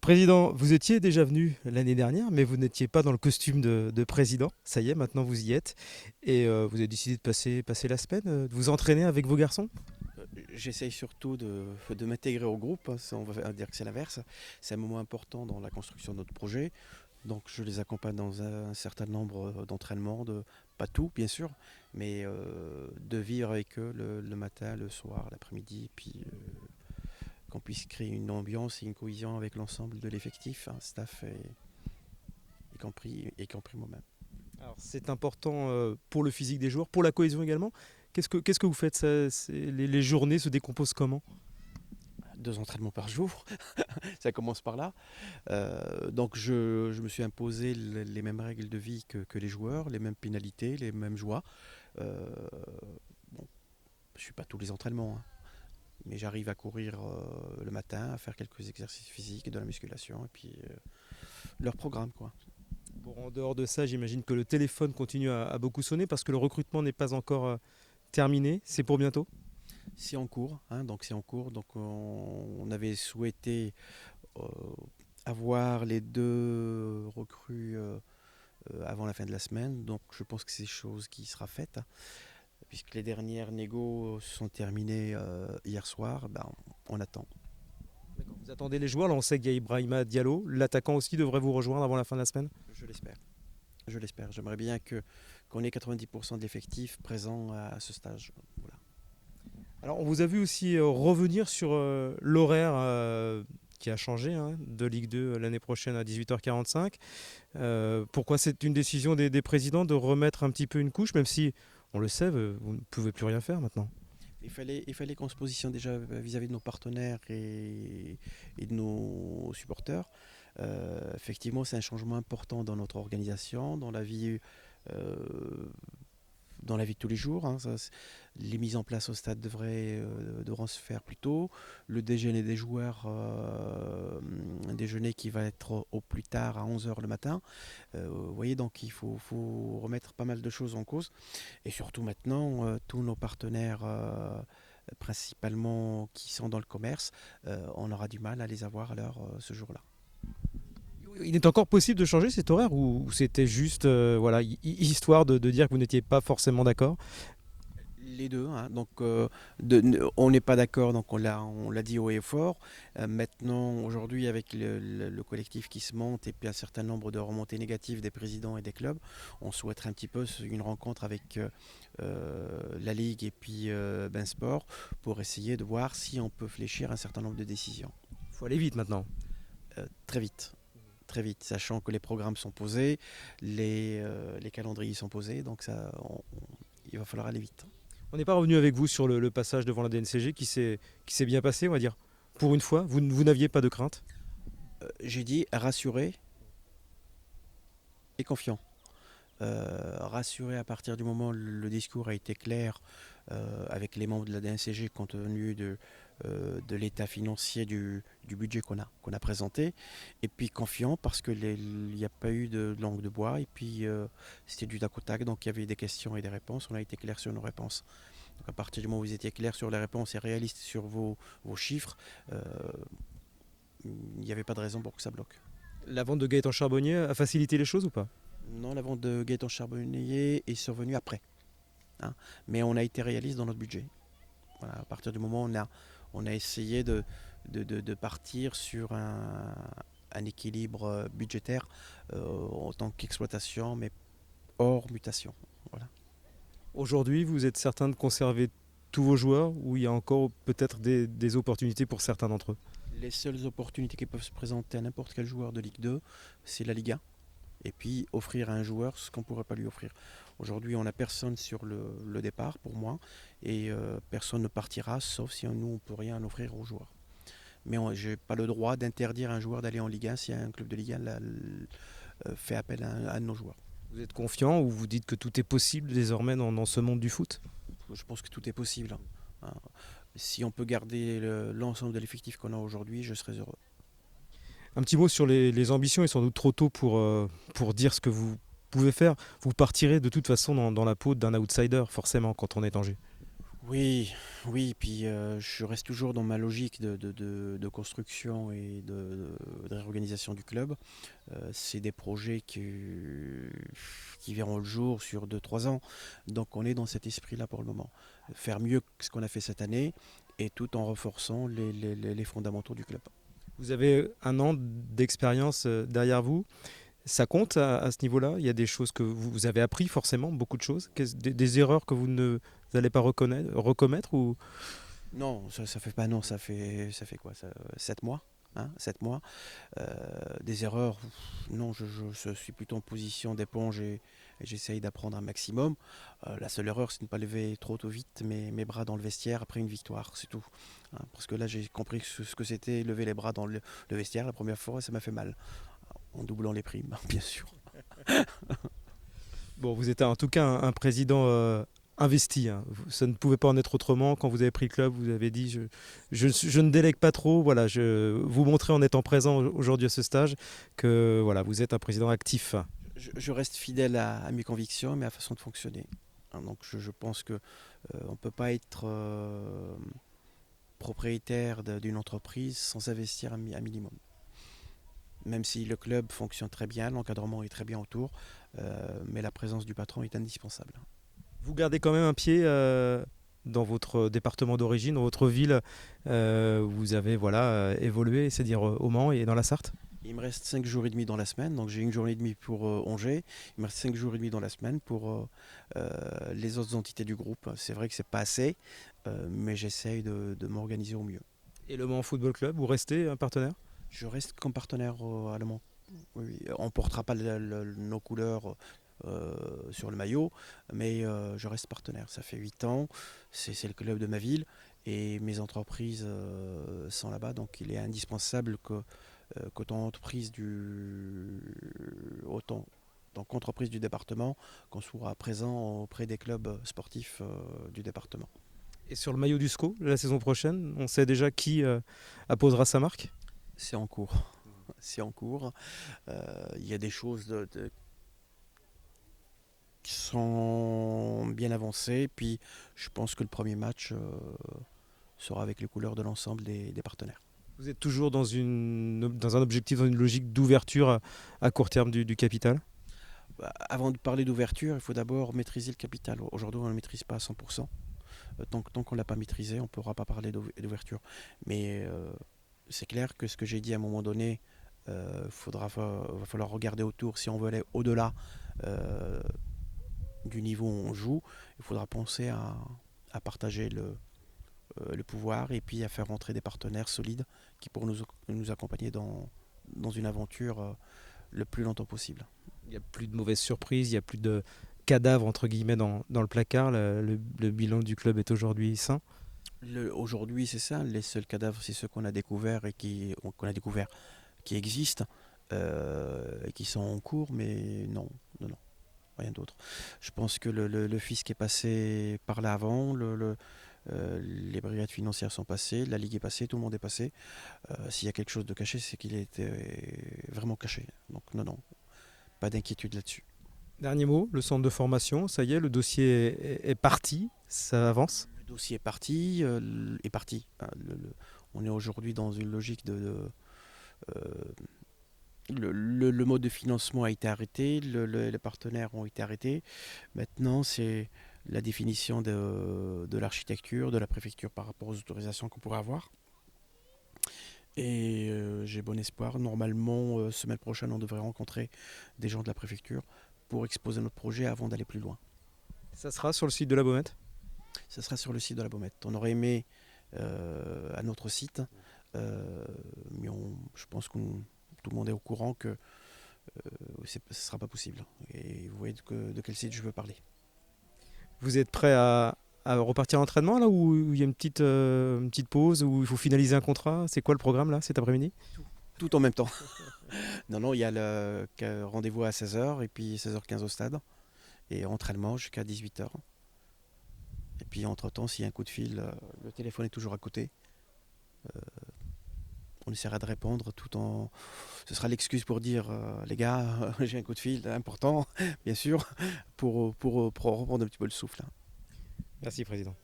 Président, vous étiez déjà venu l'année dernière, mais vous n'étiez pas dans le costume de président. Ça y est, maintenant vous y êtes. Et vous avez décidé de passer la semaine, de vous entraîner avec vos garçons. J'essaye surtout de m'intégrer au groupe, hein, on va dire que c'est l'inverse. C'est un moment important dans la construction de notre projet. Donc je les accompagne dans un certain nombre d'entraînements, pas tout bien sûr, mais de vivre avec eux le matin, le soir, l'après-midi, puis qu'on puisse créer une ambiance et une cohésion avec l'ensemble de l'effectif, hein, staff y compris moi-même. Alors c'est important pour le physique des joueurs, pour la cohésion également. Qu'est-ce que vous faites ça, les journées se décomposent comment? 2 entraînements par jour, ça commence par là. Donc je me suis imposé les mêmes règles de vie que les joueurs, les mêmes pénalités, les mêmes joies. Euh, bon, je ne suis pas tous les entraînements, hein, mais j'arrive à courir le matin, à faire quelques exercices physiques et de la musculation, et puis leur programme quoi. Bon, en dehors de ça, j'imagine que le téléphone continue à beaucoup sonner parce que le recrutement n'est pas encore terminé. C'est pour bientôt. C'est en cours, hein, donc c'est en cours. Donc on avait souhaité euh, avoir les 2 recrues avant la fin de la semaine. Donc je pense que c'est chose qui sera faite, puisque les dernières négos sont terminées hier soir. Ben, on attend. D'accord. Vous attendez les joueurs. Là, on sait qu'il y a Ibrahima Diallo. L'attaquant aussi devrait vous rejoindre avant la fin de la semaine. Je l'espère. Je l'espère. J'aimerais bien qu'on ait 90% de l'effectif présent à ce stage. Voilà. Alors, on vous a vu aussi revenir sur l'horaire qui a changé hein, de Ligue 2 l'année prochaine à 18h45. Pourquoi c'est une décision des présidents de remettre un petit peu une couche, même si, on le sait, vous ne pouvez plus rien faire maintenant. Il fallait qu'on se positionne déjà vis-à-vis de nos partenaires et de nos supporters. Effectivement, c'est un changement important dans notre organisation, euh, dans la vie de tous les jours, hein. Les mises en place au stade devront se faire plus tôt. Le déjeuner des joueurs, un déjeuner qui va être au plus tard à 11 heures le matin. Vous voyez, donc il faut remettre pas mal de choses en cause. Et surtout maintenant, tous nos partenaires, principalement qui sont dans le commerce, on aura du mal à les avoir à l'heure ce jour-là. Il est encore possible de changer cet horaire ou c'était juste voilà, histoire de dire que vous n'étiez pas forcément d'accord. Les deux, hein. Donc on n'est pas d'accord, donc on l'a dit haut et fort. Maintenant, aujourd'hui, avec le collectif qui se monte et puis un certain nombre de remontées négatives des présidents et des clubs, on souhaiterait un petit peu une rencontre avec la Ligue et puis Ben Sport pour essayer de voir si on peut fléchir un certain nombre de décisions. Il faut aller vite maintenant. Très vite. Très vite, sachant que les programmes sont posés, les calendriers sont posés, donc il va falloir aller vite. On n'est pas revenu avec vous sur le passage devant la DNCG qui s'est bien passé, on va dire. Pour une fois, vous n'aviez pas de crainte. J'ai dit rassuré et confiant. Rassuré à partir du moment où le discours a été clair avec les membres de la DNCG compte tenu de l'état financier du budget qu'on a présenté. Et puis confiant parce qu'il n'y a pas eu de langue de bois. Et puis c'était du tac au tac, donc il y avait des questions et des réponses. On a été clair sur nos réponses. Donc à partir du moment où vous étiez clair sur les réponses et réaliste sur vos chiffres, euh, il n'y avait pas de raison pour que ça bloque. La vente de Gaëtan Charbonnier a facilité les choses ou pas? Non, la vente de Gaëtan Charbonnier est survenue après, hein. Mais on a été réaliste dans notre budget. Voilà, à partir du moment où on a essayé de partir sur un équilibre budgétaire en tant qu'exploitation, mais hors mutation. Voilà. Aujourd'hui, vous êtes certain de conserver tous vos joueurs ou il y a encore peut-être des opportunités pour certains d'entre eux? Les seules opportunités qui peuvent se présenter à n'importe quel joueur de Ligue 2, c'est la Ligue 1. Et puis offrir à un joueur ce qu'on ne pourrait pas lui offrir. Aujourd'hui, on n'a personne sur le départ pour moi et personne ne partira sauf si nous on ne peut rien offrir aux joueurs. Mais je n'ai pas le droit d'interdire à un joueur d'aller en Ligue 1 si un club de Ligue 1 fait appel à un de nos joueurs. Vous êtes confiant ou vous dites que tout est possible désormais dans ce monde du foot? Je pense que tout est possible, hein. Si on peut garder l'ensemble de l'effectif qu'on a aujourd'hui, je serais heureux. Un petit mot sur les ambitions, il est sans doute trop tôt pour dire ce que vous pouvez faire. Vous partirez de toute façon dans la peau d'un outsider, forcément, quand on est Angers. Oui, oui, puis je reste toujours dans ma logique de construction et de réorganisation du club. C'est des projets qui verront le jour sur 2-3 ans. Donc on est dans cet esprit-là pour le moment. Faire mieux que ce qu'on a fait cette année et tout en renforçant les fondamentaux du club. Vous avez un an d'expérience derrière vous. Ça compte à ce niveau-là? Il y a des choses que vous avez appris forcément, beaucoup de choses. Des erreurs que vous ne allez pas recommettre ou... Non, ça fait pas non, ça fait quoi ça, 7 mois, hein, 7 mois. Des erreurs, non, je suis plutôt en position d'éponge et j'essaye d'apprendre un maximum. La seule erreur, c'est de ne pas lever trop vite mes bras dans le vestiaire après une victoire, c'est tout. Hein, parce que là, j'ai compris ce que c'était lever les bras dans le vestiaire la première fois et ça m'a fait mal. En doublant les primes, bien sûr. Bon, vous êtes en tout cas un président investi, hein. Ça ne pouvait pas en être autrement. Quand vous avez pris le club, vous avez dit je ne délègue pas trop. Voilà, vous montrez en étant présent aujourd'hui à ce stage que voilà, vous êtes un président actif. Je reste fidèle à mes convictions et à ma façon de fonctionner. Hein, donc je pense que on ne peut pas être propriétaire d'une entreprise sans investir un minimum. Même si le club fonctionne très bien, l'encadrement est très bien autour, mais la présence du patron est indispensable. Vous gardez quand même un pied dans votre département d'origine, dans votre ville. Vous avez voilà, évolué, c'est-à-dire au Mans et dans la Sarthe. Il me reste 5 jours et demi dans la semaine, donc j'ai une journée et demie pour Angers. Il me reste 5 jours et demi dans la semaine pour les autres entités du groupe. C'est vrai que c'est pas assez, mais j'essaye de m'organiser au mieux. Et le Mans Football Club, vous restez un partenaire? Je reste comme partenaire à Le Mans. Oui, on ne portera pas nos couleurs sur le maillot, mais je reste partenaire. Ça fait 8 ans, c'est le club de ma ville et mes entreprises sont là-bas, donc il est indispensable qu'autant entreprise autant donc entreprise du département, qu'on soit présent auprès des clubs sportifs du département. Et sur le maillot du SCO, la saison prochaine, on sait déjà qui apposera sa marque? C'est en cours. C'est en cours. Il y a des choses qui sont bien avancées. Puis je pense que le premier match sera avec les couleurs de l'ensemble des partenaires. Vous êtes toujours dans un objectif, dans une logique d'ouverture à court terme du capital? Avant de parler d'ouverture, il faut d'abord maîtriser le capital. Aujourd'hui, on ne le maîtrise pas à 100%. Tant qu'on ne l'a pas maîtrisé, on ne pourra pas parler d'ouverture. Mais c'est clair que ce que j'ai dit à un moment donné, va falloir regarder autour. Si on veut aller au-delà du niveau où on joue, il faudra penser à partager le pouvoir et puis à faire rentrer des partenaires solides qui pourront nous accompagner dans une aventure le plus longtemps possible. Il n'y a plus de mauvaises surprises, il n'y a plus de cadavres entre guillemets dans le placard. Le bilan du club est aujourd'hui sain. Aujourd'hui, c'est ça. Les seuls cadavres, c'est ceux qu'on a découverts et qui existent et qui sont en cours, mais non, rien d'autre. Je pense que le fisc est passé par là avant, les brigades financières sont passées, la Ligue est passée, tout le monde est passé. S'il y a quelque chose de caché, c'est qu'il était vraiment caché. Donc non, pas d'inquiétude là-dessus. Dernier mot, le centre de formation, ça y est, le dossier est parti, ça avance? Le dossier est parti. On est aujourd'hui dans une logique le mode de financement a été arrêté, les partenaires ont été arrêtés. Maintenant, c'est la définition de l'architecture, de la préfecture par rapport aux autorisations qu'on pourrait avoir. Et j'ai bon espoir. Normalement, semaine prochaine, on devrait rencontrer des gens de la préfecture pour exposer notre projet avant d'aller plus loin. Ça sera sur le site de la Baumette? Ça sera sur le site de la Baumette. On aurait aimé à notre site, mais je pense que tout le monde est au courant que ce ne sera pas possible. Et vous voyez de quel site je veux parler. Vous êtes prêt à repartir à l'entraînement là, où il y a une petite pause, où il faut finaliser un contrat? C'est quoi le programme là cet après-midi? Tout en même temps. Non, il y a le rendez-vous à 16h et puis 16h15 au stade. Et entraînement jusqu'à 18h. Et puis entre-temps, s'il y a un coup de fil, le téléphone est toujours à côté. On essaiera de répondre ce sera l'excuse pour dire les gars, j'ai un coup de fil important, bien sûr, pour reprendre un petit peu le souffle. Merci Président.